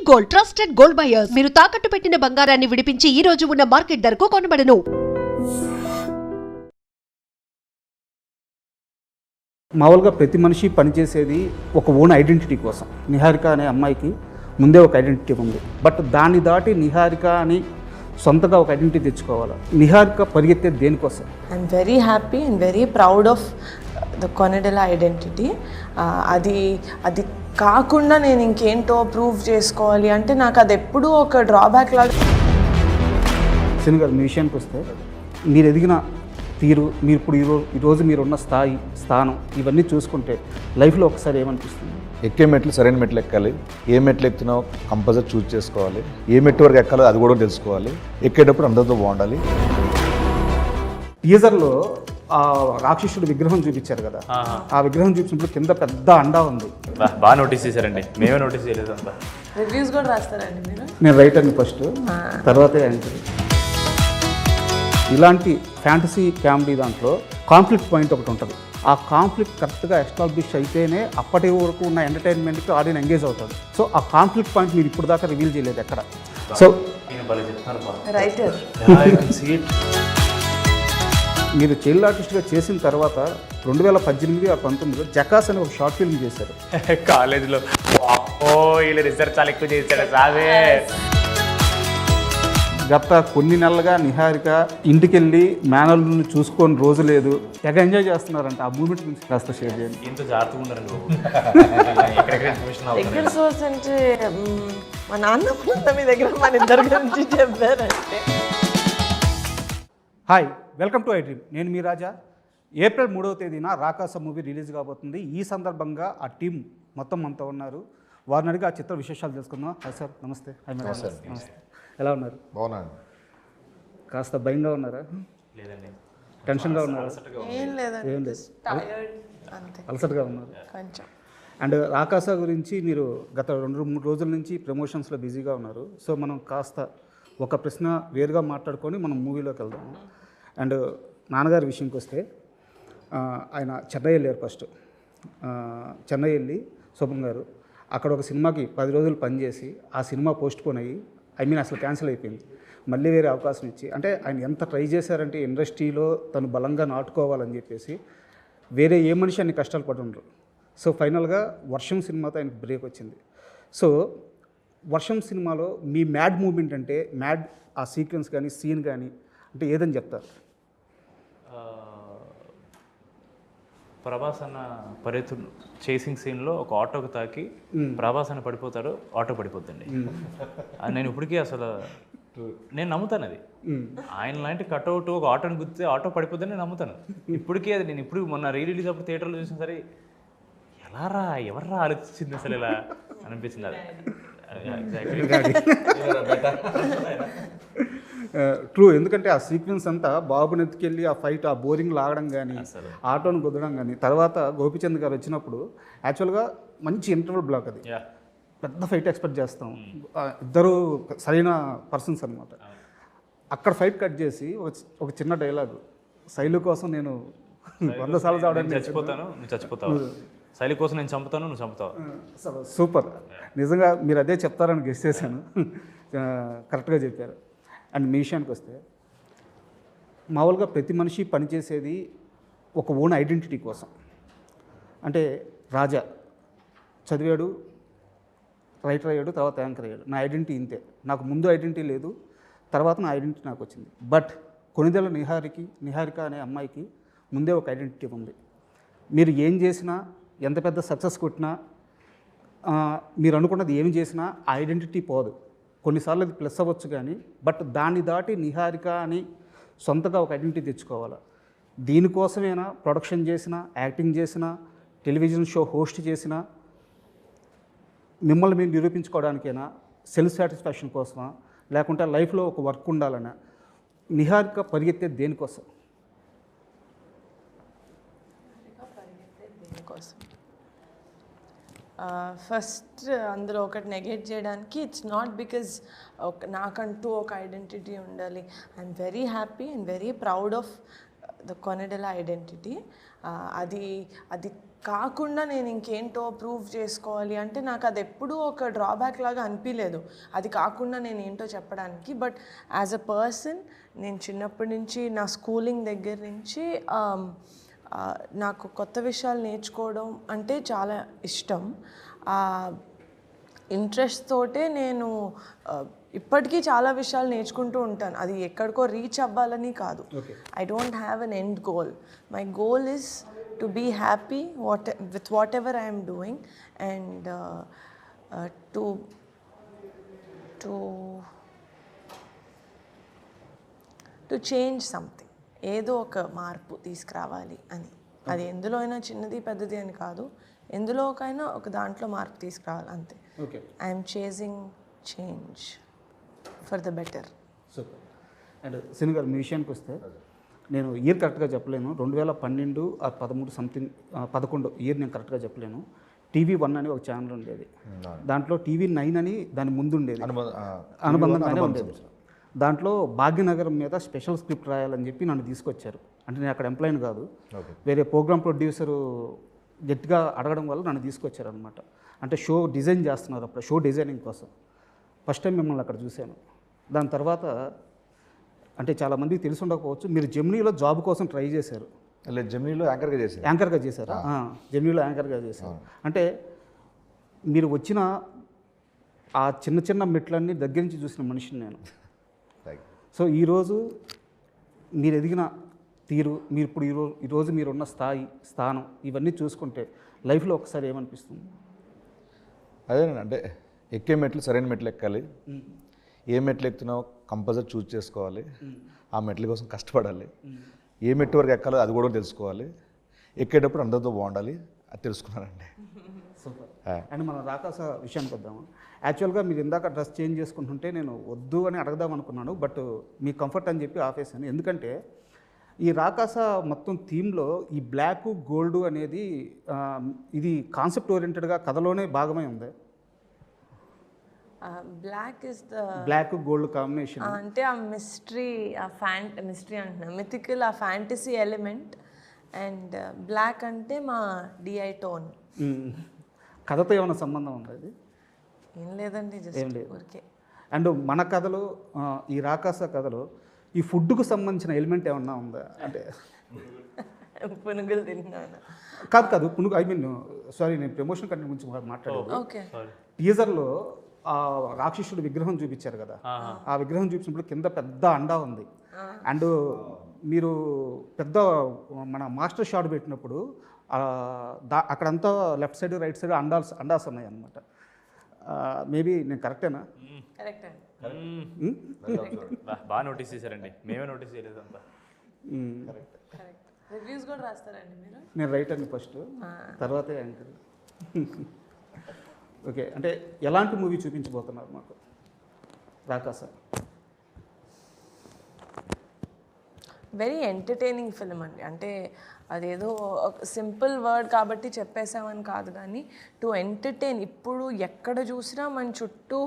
Gold trusted gold buyers మీరు తాకట్టు పెట్టిన బంగారాన్ని విడిపించి ఈ రోజు ఉన్న మార్కెట్ ధరకు కొనబడను. మామూలుగా ప్రతి మనిషి పనిచేసేది ఒక ఓన్ ఐడెంటిటీ కోసం. నిహారిక అనే అమ్మాయికి ముందే ఒక ఐడెంటిటీ ఉంది, బట్ దాన్ని దాటి నిహారిక అని సొంతగా ఒక ఐడెంటిటీ తెచ్చుకోవాలి. నిహారిక పరిగెత్తే దేనికోసం? I'm very happy and very proud of the Konidela identity. అది కాకుండా నేను ఇంకేంటో ప్రూవ్ చేసుకోవాలి అంటే నాకు అది ఎప్పుడూ ఒక డ్రాబ్యాక్ లాగా. సిని గారు, మీ విషయానికి వస్తే మీరు ఎదిగిన తీరు, మీరు ఇప్పుడు ఈరోజు మీరున్న స్థానం ఇవన్నీ చూసుకుంటే లైఫ్లో ఒకసారి ఏమనిపిస్తుంది? ఎక్కే మెట్లు సరైన మెట్లు ఎక్కాలి. ఏ మెట్లు ఎక్కుతున్నావు కంపల్సరీ చూస్ చేసుకోవాలి. ఏ మెట్టు వరకు ఎక్కాలో అది కూడా తెలుసుకోవాలి. ఎక్కేటప్పుడు అందరితో బాగుండాలి. టీజర్లో ఆ రాక్షసుడు విగ్రహం చూపించారు కదా, ఆ విగ్రహం చూపించినప్పుడు కింద పెద్ద అండా ఉంది. బాగా నోటీస్ చేశారండి, మేమే నోటీస్ చేయలేదు. అంతా రివ్యూస్ కూడా రాస్తారండి మీరు? నేను రైటర్ని ఫస్ట్, తర్వాతే యాంకర్. ఇలాంటి ఫ్యాంటసీ కామెడీ దాంట్లో కాన్ఫ్లిక్ట్ పాయింట్ ఒకటి ఉంటుంది. ఆ కాన్ఫ్లిక్ట్ కరెక్ట్గా ఎస్టాబ్లిష్ అయితేనే అప్పటి వరకు ఉన్న ఎంటర్టైన్మెంట్కి ఆడియన్స్ ఎంగేజ్ అవుతుంది. సో ఆ కాన్ఫ్లిక్ట్ పాయింట్ మీరు ఇప్పుడు దాకా రివీల్ చేయలేదు ఎక్కడ. సో రైటర్ మీరు చైల్డ్ ఆర్టిస్ట్గా చేసిన తర్వాత 2018 or 19లో జకాస్ అని ఒక షార్ట్ ఫిల్మ్ చేశారు కాలేజీలో. వీళ్ళు రిసర్చ్ చాలా ఎక్కువ చేశాడు సావే. గత కొన్ని నెలలుగా నిహారిక ఇంటికెళ్ళి మేనల్ని చూసుకొని రోజు లేదు, తెగ ఎంజాయ్ చేస్తున్నారంట. ఆ మూమెంట్ గురించి కాస్త షేర్ చేయండి. ఎంతో జాగ్రత్తగా ఉన్నారండి. దగ్గర సోర్స్ అంటే మా నాన్న మీ దగ్గర మన ఇద్దరి గురించి చెప్పారంటే. Hi, welcome to I dream. నేను మీ రాజా. ఏప్రిల్ 3వ తేదీన రాకాస మూవీ రిలీజ్ కాబోతుంది. ఈ సందర్భంగా ఆ టీం మొత్తం మనతో ఉన్నారు. వారిని అడిగి ఆ చిత్ర విశేషాలు తెలుసుకుందాం. హాయ్ సార్, నమస్తే. హాయ్ మేడం, నమస్తే. ఎలా ఉన్నారు? బాగున్నాను. కాస్త భయంగా ఉన్నారా? లేదండి. టెన్షన్గా ఉన్నారా? ఏం లేదండి, ఏం లేదు, అంతే, అలసటగా ఉన్నారు కొంచెం. అండ్ రాకాస గురించి మీరు గత 2-3 రోజుల నుంచి ప్రమోషన్స్లో బిజీగా ఉన్నారు. సో మనం కాస్త ఒక ప్రశ్న వేరుగా మాట్లాడుకొని మనం మూవీలోకి వెళ్దాము. అండ్ నాన్నగారి విషయంకి వస్తే ఆయన చెన్నై వెళ్ళారు. ఫస్ట్ చెన్నై వెళ్ళి శుభం గారు అక్కడ ఒక సినిమాకి 10 రోజులు పనిచేసి ఆ సినిమా పోస్ట్ పోన్ అయ్యి, అసలు క్యాన్సిల్ అయిపోయింది. మళ్ళీ వేరే అవకాశం ఇచ్చి, అంటే ఆయన ఎంత ట్రై చేశారంటే ఇండస్ట్రీలో తను బలంగా నాటుకోవాలని చెప్పేసి వేరే ఏ మనిషి అన్ని కష్టాలు పడి ఉండరు. సో ఫైనల్గా వర్షం సినిమాతో ఆయనకు బ్రేక్ వచ్చింది. సో వర్షం సినిమాలో మీ మ్యాడ్ మూమెంట్ అంటే మ్యాడ్ ఆ సీక్వెన్స్ కానీ సీన్ కానీ అంటే ఏదని చెప్తారు? ప్రభాస్ అన్న చేసింగ్ సీన్లో ఒక ఆటోకి తాకి ప్రభాస్ అన్న పడిపోతాడు, ఆటో పడిపోతుంది. నేను ఇప్పటికీ అసలు నేను నమ్ముతాను అది. ఆయన లాంటి కట్అవుట్ ఒక ఆటోని గుర్తితే ఆటో పడిపోద్దని నేను నమ్ముతాను ఇప్పటికీ. అది నేను ఇప్పుడు మొన్న రిలీజ్ అప్పుడు థియేటర్లో చూసిన సరే ఎలారా ఎవర్రా ఆలోచించింది అసలు ఇలా అనిపించింది. అది ట్రూ. ఎందుకంటే ఆ సీక్వెన్స్ అంతా బాబుని ఎత్తుకెళ్ళి ఆ ఫైట్, ఆ బోరింగ్ లాగడం కానీ, ఆటోను కుదరడం కానీ, తర్వాత గోపిచంద్ గారు వచ్చినప్పుడు యాక్చువల్గా మంచి ఇంటర్వల్ బ్లాక్, అది పెద్ద ఫైట్ ఎక్స్పెక్ట్ చేస్తాం. ఇద్దరు సరైన పర్సన్స్ అనమాట. అక్కడ ఫైట్ కట్ చేసి ఒక చిన్న డైలాగ్, శైలు కోసం నేను 100 సార్లు చావడానికి చచ్చిపోతాను, నువ్వు చచ్చిపోతావు, శైలి కోసం నేను చంపుతాను, నువ్వు చంపుతావు. సూపర్. నిజంగా మీరు అదే చెప్తారని గెస్ చేశాను. కరెక్ట్గా చెప్పారు. అండ్ మీ విషయానికి వస్తే మామూలుగా ప్రతి మనిషి పనిచేసేది ఒక ఓన్ ఐడెంటిటీ కోసం. అంటే రాజా చదివాడు, రైటర్ అయ్యాడు, తర్వాత యాంకర్ అయ్యాడు. నా ఐడెంటిటీ ఇంతే, నాకు ముందు ఐడెంటిటీ లేదు, తర్వాత నా ఐడెంటిటీ నాకు వచ్చింది. బట్ కొనిదెల నిహారిక అనే అమ్మాయికి ముందే ఒక ఐడెంటిటీ ఉంది. మీరు ఏం చేసినా, ఎంత పెద్ద సక్సెస్ కొట్టినా, మీరు అనుకున్నది ఏం చేసినా ఆ ఐడెంటిటీ పోదు. కొన్నిసార్లు అది ప్లస్ అవ్వచ్చు కానీ, బట్ దాన్ని దాటి నిహారిక అని సొంతగా ఒక ఐడెంటిటీ తెచ్చుకోవాలి. దీనికోసమైనా ప్రొడక్షన్ చేసినా, యాక్టింగ్ చేసినా, టెలివిజన్ షో హోస్ట్ చేసినా, మిమ్మల్ని మీరు నిరూపించుకోవడానికైనా, సెల్ఫ్ సాటిస్ఫాక్షన్ కోసమా, లేకుంటే లైఫ్లో ఒక వర్క్ ఉండాలన్నా, నిహారిక పరిగెత్తే దేనికోసం? ఫస్ట్ అందులో ఒకటి నెగెట్ చేయడానికి, ఇట్స్ నాట్ బికాజ్ నాకంటూ ఒక ఐడెంటిటీ ఉండాలి. I'm very happy and very proud of the Konidela identity. అది అది కాకుండా నేను ఇంకేంటో ప్రూవ్ చేసుకోవాలి అంటే నాకు అది ఎప్పుడూ ఒక డ్రాబ్యాక్ లాగా అనిపించలేదు, అది కాకుండా నేను ఏంటో చెప్పడానికి. బట్ యాజ్ అ పర్సన్ నేను చిన్నప్పటి నుంచి నా స్కూలింగ్ దగ్గర నుంచి నాకు కొత్త విషయాలు నేర్చుకోవడం అంటే చాలా ఇష్టం. ఇంట్రెస్ట్ తోటే నేను ఇప్పటికీ చాలా విషయాలు నేర్చుకుంటూ ఉంటాను. అది ఎక్కడికో రీచ్ అవ్వాలని కాదు. I don't have an end goal. My goal is to be happy with whatever I'm doing and to change something. ఏదో ఒక మార్పు తీసుకురావాలి అని. అది ఎందులో అయినా చిన్నది పెద్దది అని కాదు, ఎందులోకైనా ఒక దాంట్లో మార్పు తీసుకురావాలి అంతే. I'm chasing change for the better. Super. And Sini గారు, మీ విషయానికి వస్తే నేను ఇయర్ కరెక్ట్గా చెప్పలేను, 2012 ఆ 13 సంథింగ్ 11 ఇయర్ నేను కరెక్ట్గా చెప్పలేను. TV1 అని ఒక ఛానల్ ఉండేది, దాంట్లో TV9 అని దాని ముందు ఉండేది, అనుబంధంగానే ఉండేది. దాంట్లో భాగ్యనగరం మీద స్పెషల్ స్క్రిప్ట్ రాయాలని చెప్పి నన్ను తీసుకొచ్చారు. అంటే నేను అక్కడ ఎంప్లాయిని కాదు, వేరే ప్రోగ్రామ్ ప్రొడ్యూసరు గట్టిగా అడగడం వల్ల నన్ను తీసుకొచ్చారు అనమాట. అంటే షో డిజైన్ చేస్తున్నారు అప్పుడు, షో డిజైనింగ్ కోసం. ఫస్ట్ టైం మిమ్మల్ని అక్కడ చూశాను. దాని తర్వాత అంటే చాలామందికి తెలిసి ఉండకపోవచ్చు, మీరు జెమినీలో జాబ్ కోసం ట్రై చేశారు. జెమినీలో యాంకర్గా చేశారా? జెమినీలో యాంకర్గా చేశారు. అంటే మీరు వచ్చిన ఆ చిన్న చిన్న మెట్లన్నీ దగ్గర నుంచి చూసిన మనిషిని నేను. సో ఈరోజు మీరు ఎదిగిన తీరు, మీరు ఇప్పుడు ఈరోజు మీరున్న స్థానం ఇవన్నీ చూసుకుంటే లైఫ్లో ఒకసారి ఏమనిపిస్తుంది? అదేనండి, అంటే ఎక్కే మెట్లు సరైన మెట్లు ఎక్కాలి. ఏ మెట్లు ఎక్కుతున్నావో కంపల్సరీ చూస్ చేసుకోవాలి. ఆ మెట్ల కోసం కష్టపడాలి. ఏ మెట్టు వరకు ఎక్కాలో అది కూడా తెలుసుకోవాలి. ఎక్కేటప్పుడు అందరితో బాగుండాలి, అది తెలుసుకున్నానండి. సూపర్. అండ్ మనం రాకాస విషయానికి వద్దాము. యాక్చువల్గా మీరు ఇందాక డ్రెస్ చేంజ్ చేసుకుంటుంటే నేను వద్దు అని అడగదాం అనుకున్నాను, బట్ మీ కంఫర్ట్ అని చెప్పి ఆపేసాను. ఎందుకంటే ఈ రాకాస మొత్తం థీమ్లో ఈ బ్లాక్ గోల్డ్ అనేది ఇది కాన్సెప్ట్ ఓరియంటెడ్గా కథలోనే భాగమై ఉంది. Black is the black gold combination అంటే ఆ మిస్టరీ, మిస్టరీ అంటున్నా, మిథికల్, ఆ ఫ్యాంటసీ ఎలిమెంట్. అండ్ బ్లాక్ అంటే మా డిఐ టోన్. కథతో ఏమైనా సంబంధం ఉంది? అది ఏం లేదండి, ఏం లేదు. ఓకే. అండ్ మన కథలో, ఈ రాకాస కథలో ఈ ఫుడ్కు సంబంధించిన ఎలిమెంట్ ఏమన్నా ఉందా? అంటే పునుగులు తిన్నాను కాదు పునుగు, ఐ మీన్ సారీ, నేను ప్రమోషన్ కంటెంట్ గురించి మాట్లాడేది. ఓకే. టీజర్లో ఆ రాక్షసుడు విగ్రహం చూపించారు కదా, ఆ విగ్రహం చూపించినప్పుడు కింద పెద్ద అండా ఉంది. అండ్ మీరు పెద్ద మన మాస్టర్ షాట్ పెట్టినప్పుడు అక్కడంతా లెఫ్ట్ సైడ్ రైట్ సైడ్ అండాస్ ఉన్నాయి అన్నమాట. మేబీ నేను కరెక్టేనా? కరెక్ట్ అండి. బాగా నోటీస్ చేశారండి, మేమే నోటీస్ చేయలేదు అంతా. కరెక్ట్. రివ్యూస్ కూడా రాస్తారండి మీరు? నేను రైటర్ని ఫస్ట్, తర్వాతే యాంకర్. ఓకే, అంటే ఎలాంటి మూవీ చూపించబోతున్నారు మాకు రాకాస? వెరీ ఎంటర్టైనింగ్ ఫిల్మ్ అండి. అంటే అదేదో సింపుల్ వర్డ్ కాబట్టి చెప్పేసామని కాదు, కానీ టు ఎంటర్టైన్. ఇప్పుడు ఎక్కడ చూసినా మన చుట్టూ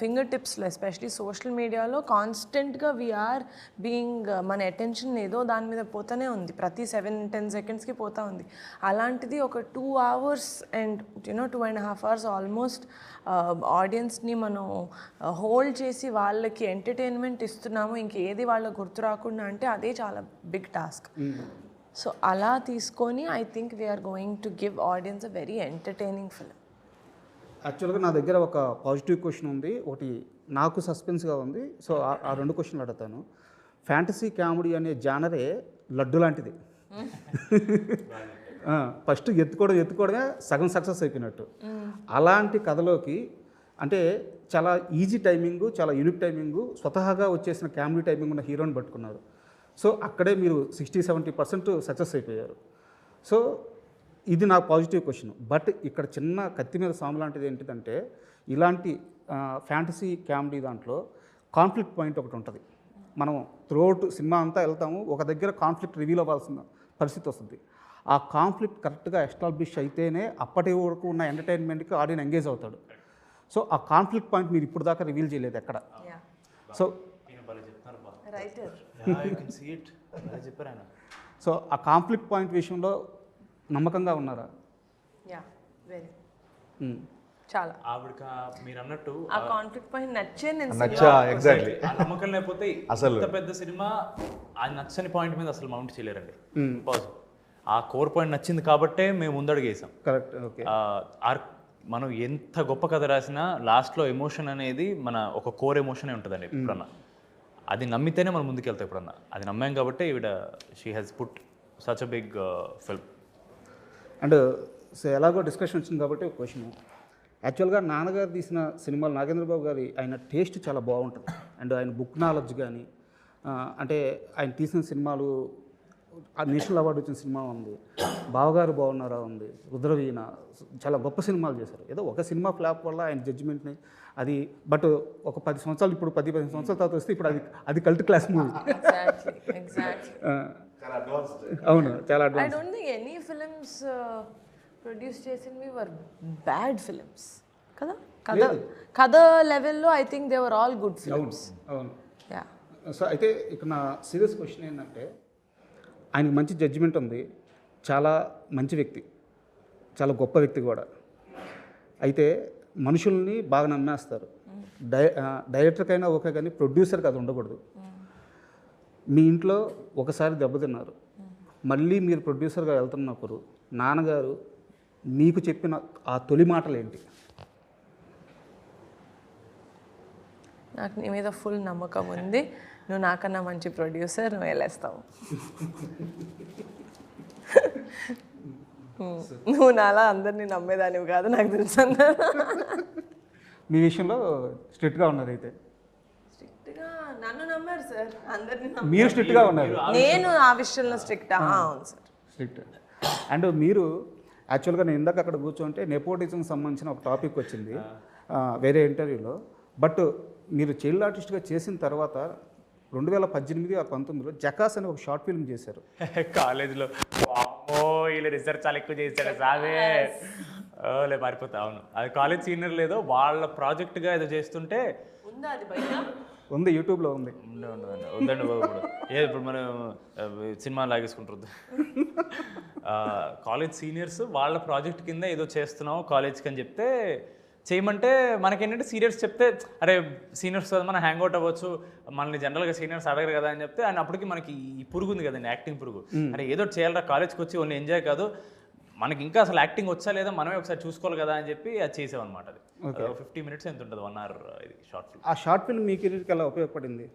ఫింగర్ టిప్స్లో, ఎస్పెషలీ సోషల్ మీడియాలో కాన్స్టెంట్గా వీఆర్ బీయింగ్, మన అటెన్షన్ ఏదో దాని మీద పోతూనే ఉంది, ప్రతి 7-10 సెకండ్స్కి పోతూ ఉంది. అలాంటిది ఒక 2 hours అండ్ 2.5 hours ఆల్మోస్ట్ ఆడియన్స్ని మనం హోల్డ్ చేసి వాళ్ళకి ఎంటర్టైన్మెంట్ ఇస్తున్నాము, ఇంకేది వాళ్ళకి గుర్తు రాకుండా అంటే అదే చాలా బిగ్ టాస్క్. సో అలా తీసుకొని I think we're going to give audience a very entertaining film. యాక్చువల్గా నా దగ్గర ఒక పాజిటివ్ క్వశ్చన్ ఉంది, ఒకటి నాకు సస్పెన్స్గా ఉంది. సో ఆ 2 క్వశ్చన్లు అడుగుతాను. ఫ్యాంటసీ కామెడీ అనే జానరే లడ్డు లాంటిది. ఫస్ట్ ఎత్తుకోవడమే సగం సక్సెస్ అయిపోయినట్టు. అలాంటి కథలోకి అంటే చాలా ఈజీ టైమింగు, చాలా యూనిక్ టైమింగు, స్వతహాగా వచ్చేసిన కామెడీ టైమింగ్ ఉన్న హీరోని పట్టుకున్నారు. సో అక్కడే మీరు 60-70% సక్సెస్ అయిపోయారు. సో ఇది నాకు పాజిటివ్ క్వశ్చన్. బట్ ఇక్కడ చిన్న కత్తి మీద సాము లాంటిది ఏంటిదంటే, ఇలాంటి ఫ్యాంటసీ కామెడీ దాంట్లో కాన్ఫ్లిక్ట్ పాయింట్ ఒకటి ఉంటుంది. మనం త్రూఅవుట్ సినిమా అంతా వెళ్తాము, ఒక దగ్గర కాన్ఫ్లిక్ట్ రివీల్ అవ్వాల్సిన పరిస్థితి వస్తుంది. ఆ కాన్ఫ్లిక్ట్ కరెక్ట్గా ఎస్టాబ్లిష్ అయితేనే అప్పటి వరకు ఉన్న ఎంటర్టైన్మెంట్కి ఆడియన్ ఎంగేజ్ అవుతాడు. సో ఆ కాన్ఫ్లిక్ట్ పాయింట్ మీరు ఇప్పుడు దాకా రివీల్ చేయలేదు ఎక్కడ. సో రైటర్ చెప్పారు ఆయన. సో ఆ కాన్ఫ్లిక్ట్ పాయింట్ విషయంలో నమ్మకంగా ఉన్నారా? యా వెరీ మ్మ్. చాలా. ఆవిడకి మీరు అన్నట్టు ఆ కాన్ఫ్లిక్ట్ పాయింట్ నచ్చే నేను నచ్చా ఎగ్జాక్ట్లీ ఆ నమ్మకం లేకపోతే అసలు. ఇంత పెద్ద సినిమా ఆ నచ్చని పాయింట్ మీద అసలు మౌంట్ చేయలేరండి. పాజిటివ్ ఆ కోర్ పాయింట్ నచ్చింది కాబట్టే మేము ముందడుగేసాం. కరెక్ట్. ఓకే. మనం ఎంత గొప్ప కథ రాసినా లాస్ట్లో ఎమోషన్ అనేది మన ఒక కోర్ ఎమోషనే ఉంటుందండి ఎప్పుడన్నా. అది నమ్మితేనే మనం ముందుకెళ్తాం ఎప్పుడన్నా. అది నమ్మాం కాబట్టి ఈవిడ she has put such a big film. And so ఎలాగో డిస్కషన్ వచ్చింది కాబట్టి ఒక క్వశ్చన్. యాక్చువల్గా నాన్నగారు తీసిన సినిమాలు నాగేంద్రబాబు గారి ఆయన టేస్ట్ చాలా బాగుంటుంది. అండ్ ఆయన బుక్ నాలెడ్జ్ కానీ అంటే ఆయన తీసిన సినిమాలు నేషనల్ అవార్డు వచ్చిన సినిమా ఉంది, బావగారు బాగున్నారా ఉంది, రుద్రవీణ, చాలా గొప్ప సినిమాలు చేశారు. ఏదో ఒక సినిమా ఫ్లాప్ వల్ల ఆయన జడ్జిమెంట్ని అది బట్ ఒక 10 సంవత్సరాలు ఇప్పుడు 10-15 సంవత్సరాల తర్వాత వస్తే ఇప్పుడు అది కల్ట్ క్లాస్ మూవీ. ఎగ్జాక్ట్లీ అవును, చాలా I advance. Don't think any films produce చేసినవి వర్ బ్యాడ్ ఫిలిమ్స్ కదా. కథ లెవెల్లో I think they were all good films. అవును. యా. సో అయితే ఇక్కడ నా సీరియస్ క్వశ్చన్ ఏంటంటే, ఆయనకి మంచి జడ్జిమెంట్ ఉంది, చాలా మంచి వ్యక్తి, చాలా గొప్ప వ్యక్తి కూడా. అయితే మనుషుల్ని బాగా నమ్మేస్తారు. డైరెక్టర్కైనా ఓకే, కానీ ప్రొడ్యూసర్కి అది ఉండకూడదు. మీ ఇంట్లో ఒకసారి దెబ్బతిన్నారు, మళ్ళీ మీరు ప్రొడ్యూసర్గా వెళ్తున్నప్పుడు నాన్నగారు మీకు చెప్పిన ఆ తొలి మాటలు ఏంటి? నాకు నీ మీద ఫుల్ నమ్మకం ఉంది, నువ్వు నాకన్నా మంచి ప్రొడ్యూసర్, నువ్వు వెళ్ళేస్తావు. నువ్వు నాలా అందరినీ నమ్మేదానివి కాదు, నాకు తెలుసు అన్నారు. మీ విషయంలో స్ట్రిక్ట్గా ఉన్నారు. అయితే స్ట్రిక్ట్గా నన్ను నమ్మారు సార్, అందరినీ మీరు స్ట్రిక్ట్గా ఉన్నారు. నేను ఆ విషయంలో స్ట్రిక్ట్. అవును సార్, స్ట్రిక్ట్. అండ్ మీరు యాక్చువల్గా నేను ఇందాక అక్కడ కూర్చోంటే నెపోటిజంకి సంబంధించిన ఒక టాపిక్ వచ్చింది వేరే ఇంటర్వ్యూలో. బట్ మీరు చైల్డ్ ఆర్టిస్ట్గా చేసిన తర్వాత 2018-19లో జకాస్ అని ఒక షార్ట్ ఫిల్మ్ చేశారు కాలేజ్లో. వీళ్ళు రిసెర్చ్ చాలా ఎక్కువ చేశారు సామే, లే మారిపోతా. అవును, అది కాలేజ్ సీనియర్ లేదో వాళ్ళ ప్రాజెక్ట్గా ఏదో చేస్తుంటే ఉందా అది బయట? ఉంది, యూట్యూబ్లో ఉంది. వద్దండి బాబు, ఇప్పుడు మనం సినిమా లాగేసుకుంటుంది. కాలేజ్ సీనియర్స్ వాళ్ళ ప్రాజెక్ట్ కింద ఏదో చేస్తున్నాం కాలేజ్కి అని చెప్తే చేయమంటే మనకేంటంటే సీనియర్స్ చెప్తే అరే సీనియర్స్ మనం హ్యాంగ్ అవుట్ అవ్వచ్చు, మనల్ని జనరల్గా సీనియర్స్ అడగరు కదా అని చెప్తే, అండ్ అప్పటికి మనకి ఈ పురుగు ఉంది కదండి, యాక్టింగ్ పురుగు. అరే ఏదో చేయాలరా కాలేజ్కి వచ్చి ఓన్లీ ఎంజాయ్ కాదు, మనకి ఇంకా అసలు యాక్టింగ్ వచ్చా లేదా మనమే ఒకసారి చూసుకోవాలి కదా అని చెప్పి అది చేసామన్నమాట. అది 50 minutes ఎంత ఉంటుంది, 1 hour ఇది షార్ట్ ఫిల్మ్. ఆ షార్ట్ ఫిల్మ్ మీ కెరీర్కి ఎలా ఉపయోగపడింది?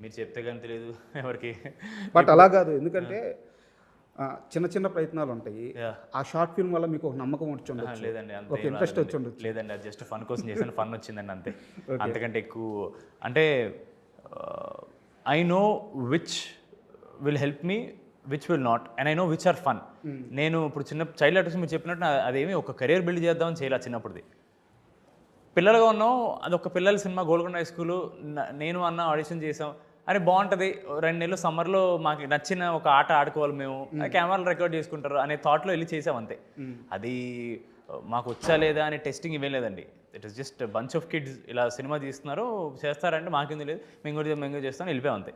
మీరు చెప్తే కానీ తెలియదు ఎవరికి. బట్ అలా కాదు, ఎందుకంటే చిన్న చిన్న ప్రయత్నాలు ఉంటాయి. ఆ షార్ట్ ఫిల్మ్ వల్ల మీకు ఒక నమ్మకం వచ్చి ఉండొచ్చు, లేదండి అంతే, ఒక ఇంట్రెస్ట్ వచ్చి ఉండొచ్చు. లేదండి, అది జస్ట్ ఫన్ కోసం చేశాను, ఫన్ వచ్చిందండి అంతే. అంతకంటే ఎక్కువ అంటే I know which will help me, which will not, and I know which are fun. నేను ఇప్పుడు చిన్న చైల్డ్ ఆర్టిస్ట్ మీరు చెప్పినట్టు అదేమి ఒక కెరీర్ బిల్డ్ చేద్దామని చేయాలి. చిన్నప్పుడుది పిల్లలుగా ఉన్నాం, అదొక పిల్లల సినిమా గోల్కొండ హై స్కూలు, నేను అన్న ఆడిషన్ చేసాం, అరే బాగుంటుంది 2 నెలలు సమ్మర్లో మాకు నచ్చిన ఒక ఆట ఆడుకోవాలి మేము, కెమెరాలు రికార్డ్ చేసుకుంటారు అనే థాట్లో వెళ్ళి చేసాం అంతే. అది మాకు వచ్చా లేదా అనే టెస్టింగ్ ఇవ్వం లేదండి. It is just bunch of kids ఇలా సినిమా తీస్తున్నారు, చేస్తారంటే మాకేంది లేదు, మేము చేస్తాను, వెళ్ళిపోయాం అంతే.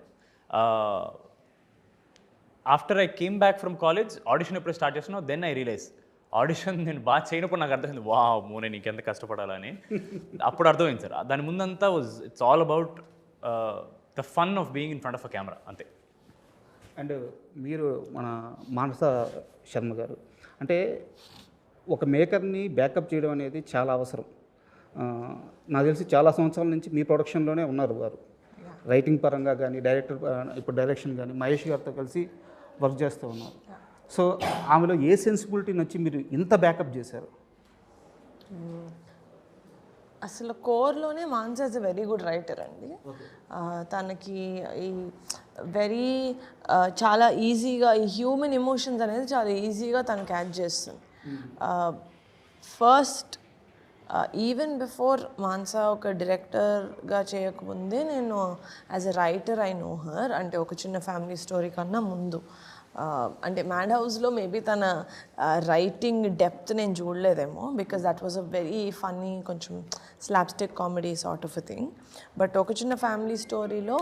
After I came back from college audition ఎప్పుడు స్టార్ట్ చేస్తున్నావు, దెన్ ఐ రియలైజ్ ఆడిషన్ నేను బాగా చేయనప్పుడు నాకు అర్థమైంది, వావ్ నేను ఇంకెంత కష్టపడాలని. అప్పుడు అర్థమైంది సార్. దాని ముందంతా it's all about the fun of being in front of a camera అంతే. అండ్ మీరు మన మానస శర్మ గారు అంటే ఒక మేకర్ని బ్యాకప్ చేయడం అనేది చాలా అవసరం. నాకు తెలిసి చాలా సంవత్సరాల నుంచి మీ ప్రొడక్షన్లోనే ఉన్నారు వారు, రైటింగ్ పరంగా కానీ ఇప్పుడు డైరెక్షన్ కానీ మహేష్ గారితో కలిసి వర్క్ చేస్తూ ఉన్నారు. సో ఆమెలో ఏ సెన్సిబిలిటీ నచ్చి మీరు ఇంత బ్యాకప్ చేశారు? అసలు కోర్లోనే Mansa is a very good writer అండి. తనకి ఈ వెరీ చాలా ఈజీగా ఈ హ్యూమన్ ఎమోషన్స్ అనేది చాలా ఈజీగా తను క్యాచ్ చేస్తుంది. ఫస్ట్ ఈవెన్ బిఫోర్ మాన్సా ఒక డైరెక్టర్గా చేయకముందే నేను as a writer I know her. అంటే ఒక చిన్న ఫ్యామిలీ స్టోరీ కన్నా ముందు అంటే మ్యాడ్ హౌస్లో మేబీ తన రైటింగ్ డెప్త్ నేను చూడలేదేమో, because that was a very funny కొంచెం slapstick comedy sort of a thing. But ఒక చిన్న ఫ్యామిలీ స్టోరీలో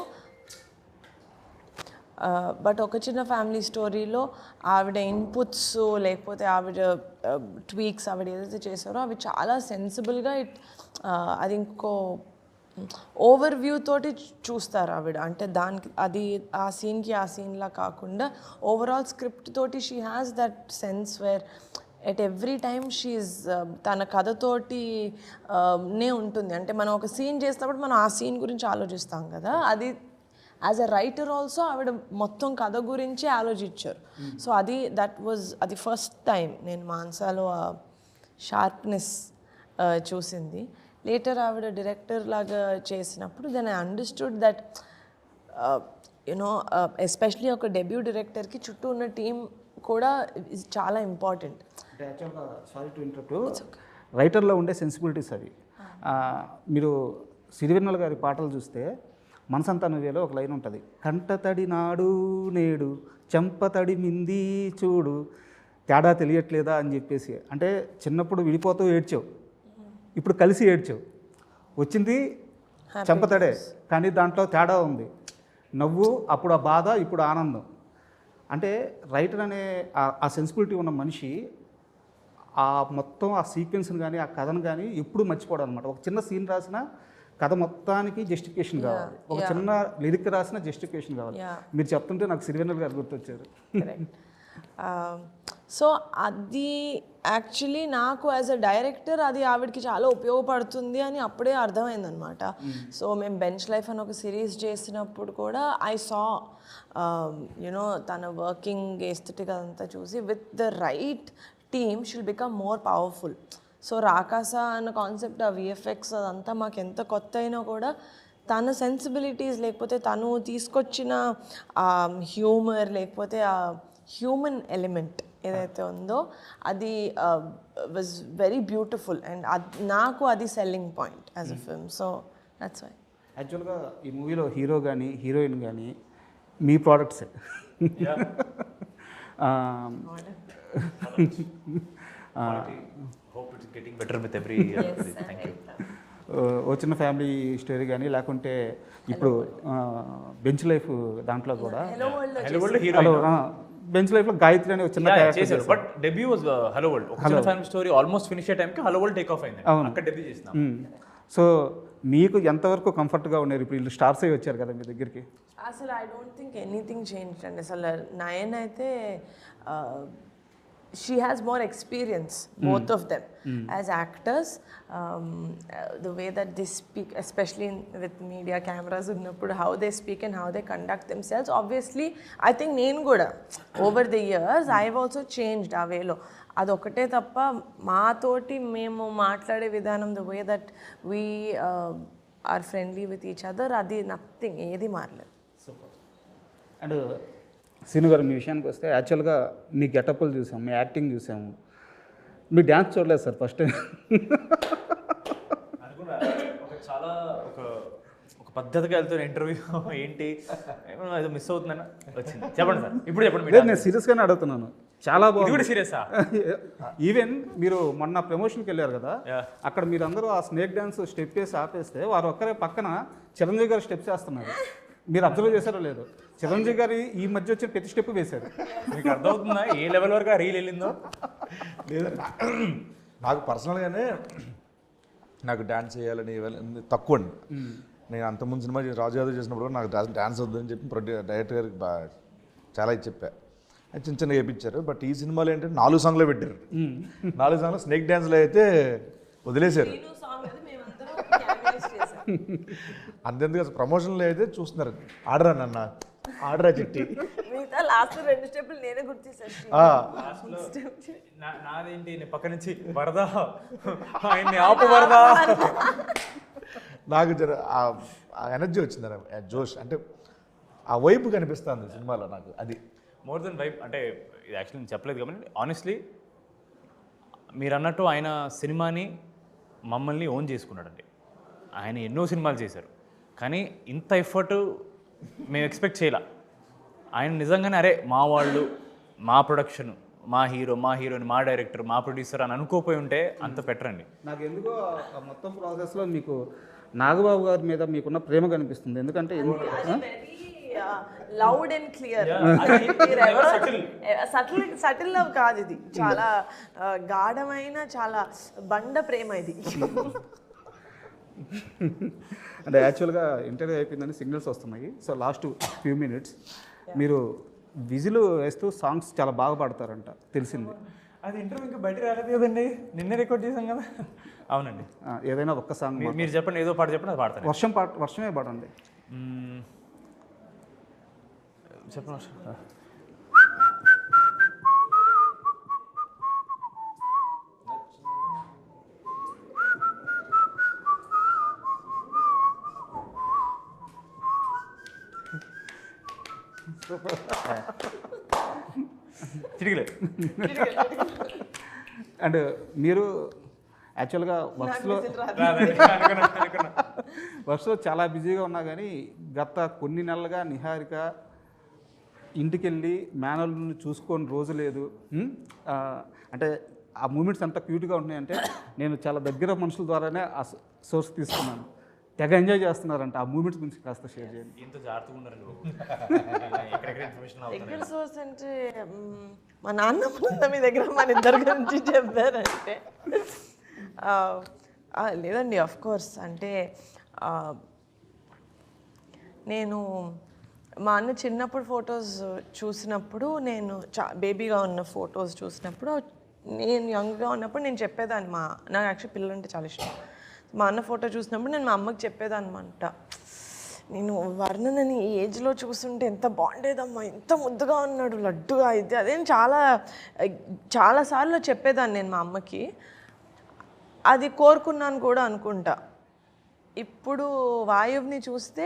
బట్ ఒక చిన్న ఫ్యామిలీ స్టోరీలో ఆవిడ ఇన్పుట్స్ లేకపోతే ఆవిడ ట్వీక్స్ ఆవిడ ఏదైతే చేశారో అవి చాలా సెన్సిబుల్గా అది ఇంకో ఓవర్ వ్యూ తోటి చూస్తారు ఆవిడ. అంటే దానికి అది ఆ సీన్కి ఆ సీన్లా కాకుండా ఓవరాల్ స్క్రిప్ట్ తోటి she has that sense where at every time she తన కథతోటి నే ఉంటుంది. అంటే మనం ఒక సీన్ చేసినప్పుడు మనం ఆ సీన్ గురించి ఆలోచిస్తాం కదా, అది యాజ్ అ రైటర్ ఆల్సో ఆవిడ మొత్తం కథ గురించి ఆలోచించారు. సో అది ఫస్ట్ టైం నేను మాన్సాలో ఆ షార్ప్నెస్ చూసింది. లేటర్ ఆవిడ డైరెక్టర్ లాగా చేసినప్పుడు then I understood that you know especially ఒక డెబ్యూ డైరెక్టర్కి చుట్టూ ఉన్న టీం కూడా చాలా ఇంపార్టెంట్. అంటే యాక్చువల్గా సారీ టు ఇంటరప్ట్, రైటర్లో ఉండే సెన్సిబిలిటీస్ అవి. మీరు సిరివెన్నెల గారి పాటలు చూస్తే మనసంతా నువ్వేలో ఒక లైన్ ఉంటుంది, కంటతడి నాడు నేడు చెంపతడి మింది చూడు తేడా తెలియట్లేదా అని చెప్పేసి. అంటే చిన్నప్పుడు విడిపోతూ ఏడ్చావు, ఇప్పుడు కలిసి ఏడ్చావు, వచ్చింది చెంపతడే కానీ దాంట్లో తేడా ఉంది, నవ్వు అప్పుడు ఆ బాధ ఇప్పుడు ఆనందం. అంటే రైటర్ అనే ఆ సెన్సిబిలిటీ ఉన్న మనిషి ఆ మొత్తం ఆ సీక్వెన్స్ని కానీ ఆ కథను కానీ ఎప్పుడు మర్చిపోవడం అనమాట. ఒక చిన్న సీన్ రాసిన కథ మొత్తానికి జస్టిఫికేషన్ కావాలి, ఒక చిన్న లిరిక్ రాసిన జస్టిఫికేషన్ కావాలి. మీరు చెప్తుంటే నాకు సిరివెన్నెల గారు గుర్తొచ్చారు. సో అది యాక్చువల్లీ నాకు యాజ్ అ డైరెక్టర్ అది ఆవిడకి చాలా ఉపయోగపడుతుంది అని అప్పుడే అర్థమైందనమాట. సో మేము బెంచ్ లైఫ్ అని ఒక సిరీస్ చేసినప్పుడు కూడా ఐ సా యునో తన వర్కింగ్ ఎస్థెటిక్ అదంతా చూసి with the right team she'll become more powerful. So Rakasa అన్న కాన్సెప్ట్ ఆ విఎఫ్ఎక్స్ అదంతా మాకు ఎంత కొత్త అయినా కూడా తన సెన్సిబిలిటీస్ లేకపోతే తను తీసుకొచ్చిన హ్యూమర్ లేకపోతే ఆ హ్యూమన్ ఎలిమెంట్ ఏదైతే ఉందో అది వాజ్ వెరీ బ్యూటిఫుల్ అండ్ నాకు అది selling point as a film. So that's why యాక్చువల్గా ఈ మూవీలో హీరో కానీ హీరోయిన్ కానీ మీ ప్రోడక్ట్సే. ఓ చిన్న ఫ్యామిలీ స్టోరీ కానీ లేకుంటే ఇప్పుడు బెంచ్ లైఫ్ దాంట్లో కూడా హలో బెంచ్ లైఫ్లో గాయత్రి అనే ఒక చిన్న చేశారు. But debut was hello world. ఒక చిన్న ఫ్యామిలీ స్టోరీ ఆల్మోస్ట్ ఫినిష్ అయ్యే టైంకి హలో వరల్డ్ టేక్ ఆఫ్ అయింది. అక్కడ డెబ్యూ చేసినాం. సో మీకు ఎంతవరకు కంఫర్ట్గా ఉన్నారు ఇప్పుడు వీళ్ళు స్టార్స్ అయ్యి వచ్చారు కదా మీ దగ్గరికి? అసలు I don't think anything change అండి. అసలు నయన్ అయితే she has more experience, both of them, as actors. The way that they speak, especially with media cameras unnappudu, how they speak and how they conduct themselves. Obviously, I think nenu kuda over the years I've also changed a way lo. అదొకటే తప్ప మాతోటి మేము మాట్లాడే విధానం, the way that we are friendly with each other, అది nothing, ఏది మారలేదు. And scene గారు మీ విషయానికి వస్తే యాక్చువల్గా మీ గెటప్లు చూసాము, మీ యాక్టింగ్ చూసాము, మీ డ్యాన్స్ చూడలేదు సార్ ఫస్ట్ టైం. చాలా ఒక పద్ధతిగా వెళ్తున్న ఇంటర్వ్యూ ఏంటి ఏదో మిస్ అవుతుందని వచ్చింది. చెప్పండి సార్, ఇప్పుడు చెప్పండి. లేదు, నేను సీరియస్గానే అడుగుతున్నాను. చాలా బాగుంది. సీరియసా? ఈవెన్ మీరు మొన్న ప్రమోషన్కి వెళ్ళారు కదా, అక్కడ మీరందరూ ఆ స్నేక్ డ్యాన్స్ స్టెప్ వేసి ఆపేస్తే వారు ఒక్కరే పక్కన చిరంజీవి గారు స్టెప్స్ వేస్తున్నారు. మీరు అబ్జర్వ్ చేశారో లేదో, చిరంజీవి గారు ఈ మధ్య వచ్చిన ప్రతి స్టెప్ వేశారు. మీకు అర్థమవుతుందా ఏ లెవెల్ వరకు ఆ రీల్ వెళ్ళిందో? లేదా నాకు పర్సనల్గానే నాకు డ్యాన్స్ చేయాలని తక్కువ అండి. నేను అంతకుముందు సినిమా రాజు యాదవ్ చేసినప్పుడు నాకు డ్యాన్స్ వద్దని చెప్పి డైరెక్టర్ గారికి చాలా చెప్పా. అది చిన్న చిన్నగా వేయించారు. బట్ ఈ సినిమాలో ఏంటంటే 4 సాంగ్లో పెట్టారు. 4 సాంగ్లో స్నేక్ డ్యాన్స్లో అయితే వదిలేశారు. అంతెందుకు అసలు ప్రమోషన్లో అయితే చూస్తున్నారు, ఆడరా నన్న ఆడరా చిట్టి, మిగతా లాస్ట్ 2 స్టెప్పులు నేనే గుర్తిస్తాను. నాదేంటి నేను పక్క నుంచి వరదా ఆయన్ని ఆపు వరదా, నాకు ఆ ఎనర్జీ వచ్చింది, జోష్ అంటే ఆ వైపు కనిపిస్తుంది సినిమాలో నాకు. అది మోర్ దెన్ వైబ్. అంటే ఇది యాక్చువల్లీ నేను చెప్పలేదు కాబట్టి ఆనెస్ట్లీ మీరు అన్నట్టు ఆయన సినిమాని మమ్మల్ని ఓన్ చేసుకున్నాడండి. ఆయన ఎన్నో సినిమాలు చేశారు కానీ ఇంత ఎఫర్ట్ మేము ఎక్స్పెక్ట్ చేయాల. ఆయన నిజంగానే అరే మా వాళ్ళు, మా ప్రొడక్షన్, మా హీరో, మా హీరోయిన్, మా డైరెక్టర్, మా ప్రొడ్యూసర్ అని అనుకోపోయి ఉంటే అంత పెట్టరండి. నాకు ఎందుకో ఆ మొత్తం ప్రాసెస్లో మీకు నాగబాబు గారి మీద మీకున్న ప్రేమ కనిపిస్తుంది. ఎందుకంటే loud and clear. Subtle love కాదు ఇది, చాలా గాఢమైన, చాలా బండ ప్రేమ ఇది. అంటే యాక్చువల్గా ఇంటర్వ్యూ అయిపోయిందని సిగ్నల్స్ వస్తున్నాయి. సో లాస్ట్ ఫ్యూ మినిట్స్ మీరు విజిల్ వేస్తూ సాంగ్స్ చాలా బాగా పాడతారంట, తెలిసింది. అది ఇంటర్వ్యూ ఇంకా బయట రాలేదు కదండి, నిన్నే రికార్డ్ చేసాం కదా. అవునండి. ఏదైనా ఒక్క సాంగ్ మీరు చెప్పండి, ఏదో పాట చెప్పండి, అది పాడతాను. వర్షమే పాడండి. చెప్పండి. చిటికలే. అండ్ మీరు యాక్చువల్గా వర్క్స్లో చాలా బిజీగా ఉన్నా కానీ గత కొన్ని నెలలుగా నిహారిక ఇంటికి వెళ్ళి మేనల్ని చూసుకొని రోజు లేదు. అంటే ఆ మూమెంట్స్ ఎంత క్యూట్గా ఉన్నాయంటే నేను చాలా దగ్గర మనుషుల ద్వారానే ఆ సోర్స్ తీసుకున్నాను. తెగ ఎంజాయ్ చేస్తున్నారంట. ఆ మూమెంట్స్ గురించి కాస్త షేర్ చేయండి. ఇంత జాగ్రత్తగా ఉన్నారండి. దగ్గర సోర్స్ అంటే మా నాన్న మీ దగ్గర మన ఇద్దరి గురించి చెప్పారంటే లేదండి, ఆఫ్ కోర్స్. అంటే నేను మా అన్న చిన్నప్పుడు ఫొటోస్ చూసినప్పుడు, నేను బేబీగా ఉన్న ఫొటోస్ చూసినప్పుడు, నేను యంగ్గా ఉన్నప్పుడు నేను చెప్పేదాన్ని. నాకు యాక్చువల్లీ పిల్లలు అంటే చాలా ఇష్టం. మా అన్న ఫోటో చూసినప్పుడు నేను మా అమ్మకి చెప్పేదాన్నమాట, నేను వర్ణనని ఈ ఏజ్లో చూస్తుంటే ఎంత బాగుండేదమ్మా, ఎంత ముద్దుగా ఉన్నాడు, లడ్డుగా అయితే. అదేం చాలాసార్లు చెప్పేదాన్ని నేను మా అమ్మకి. అది కోరుకున్నాను కూడా అనుకుంటా. ఇప్పుడు వాయువ్ని చూస్తే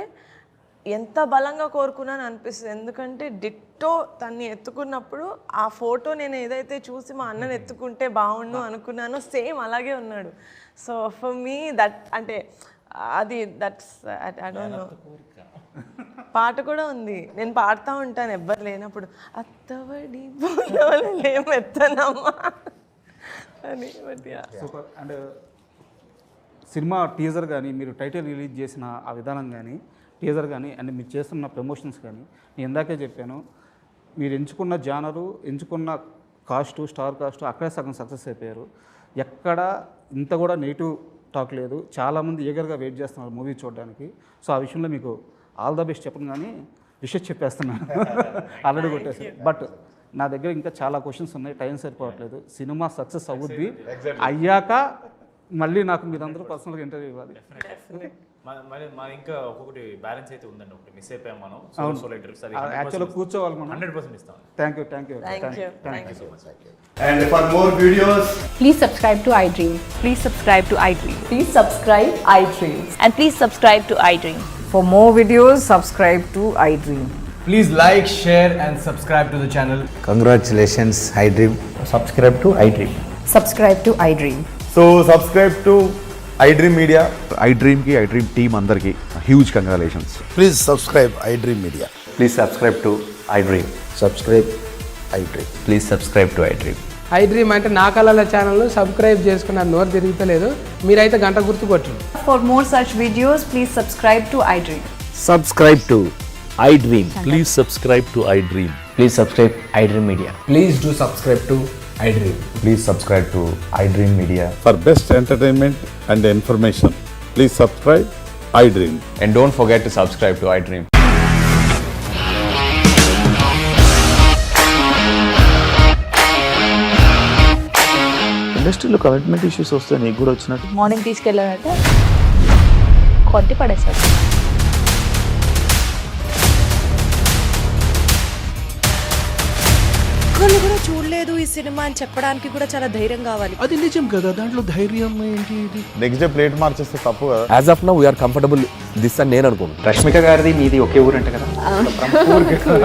ఎంత బలంగా కోరుకున్నాను అనిపిస్తుంది. ఎందుకంటే డిట్టో తన్ని ఎత్తుకున్నప్పుడు ఆ ఫోటో నేను ఏదైతే చూసి మా అన్నని ఎత్తుకుంటే బాగుండు అనుకున్నానో సేమ్ అలాగే ఉన్నాడు. సో ఫర్ మీ దట్, అంటే అది దట్స్ ఐ డోంట్ నో. పాట కూడా ఉంది, నేను పాడుతూ ఉంటాను ఎవ్వరు లేనప్పుడు, అత్తవడి ఎత్తనమ్మా అని. సూపర్. అండ్ సినిమా టీజర్ కానీ, మీరు టైటిల్ రిలీజ్ చేసిన ఆ విధానం కానీ, టీజర్ కానీ, అండ్ మీరు చేస్తున్న ప్రమోషన్స్ కానీ, నేను ఇందాకే చెప్పాను, మీరు ఎంచుకున్న జానరు, ఎంచుకున్న స్టార్ కాస్ట్ అక్కడే సగం సక్సెస్ అయిపోయారు. ఎక్కడ ఇంత కూడా నెగిటివ్ టాక్ లేదు. చాలామంది ఈగర్గా వెయిట్ చేస్తున్నారు మూవీ చూడడానికి. సో ఆ విషయంలో మీకు ఆల్ ద బెస్ట్ చెప్పను, కానీ విషయం చెప్పేస్తున్నాను. ఆల్రెడీ కొట్టేసి. బట్ నా దగ్గర ఇంకా చాలా క్వశ్చన్స్ ఉన్నాయి, టైం సరిపోవట్లేదు. సినిమా సక్సెస్ అవుద్ది, అయ్యాక మళ్ళీ నాకు మీరందరూ పర్సనల్గా ఇంటర్వ్యూ ఇవ్వాలి. మా ఇంకా ఒక్కొక్కటి బ్యాలెన్స్ అయితే ఉందండి, ఒకటి మిస్ అయిపోయాం మనం. యాక్చువల్గా కూర్చోవాలి మనం. 100% ఇస్తాం. Thank you so much. And for more videos, please subscribe to iDream. Please subscribe to iDream. Please subscribe iDream. And please subscribe to iDream. For more videos, subscribe to iDream. please like, share and subscribe to the channel. Congratulations, iDream. Subscribe to iDream. Subscribe to iDream. So subscribe to iDream Media. iDream team అందరికి huge congratulations. Please subscribe iDream Media. Please subscribe to iDream. Subscribe iDream. Please subscribe to iDream. iDream అంటే నా కళల channel subscribe చేసుకున్న నోరు తిరుగుతలేదు, మీరైతే గంట గుర్తు కొట్టండి. For more such videos, please subscribe to iDream. Subscribe to iDream. Please subscribe to iDream. Please subscribe iDream Media. Please do subscribe to iDream. Please subscribe to iDream Media. For best entertainment and information, please subscribe iDream. And don't forget to subscribe to iDream. ఇండస్ట్రీలో commitment issues వస్తే నీకు కూడా వచ్చినట్టు. Morning తీసుకెళ్ళారంటే కొట్టి పడేశారు. ఒక్కళ్ళు కూడా చూడలేదు ఈ సినిమా అని చెప్పడానికి కూడా చాలా ధైర్యం కావాలి. అది నిజం కదా, దాంట్లో ధైర్యం ఏంటి? నెక్స్ట్ డే ప్లేట్ మార్చేస్తే తప్పు కదా. As of now we're comfortable this అని నేను అనుకుంటున్నాను. రష్మిక గారిది మీది ఒకే ఊరు అంట కదా.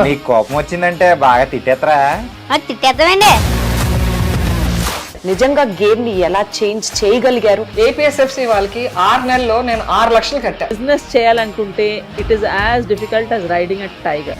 నీకు కోపం వచ్చిందంటే బాగా తిట్టేత్తరా? తిట్టేద్దామండి. నిజంగా గేమ్ ని ఎలా చేంజ్ చేయగలిగారు? ఏపీఎస్ఎఫ్సి వాళ్ళకి 6 నెలల్లో నేను 6 లక్షలు కట్టా. బిజినెస్ చేయాలనుకుంటే it is as difficult as riding a tiger.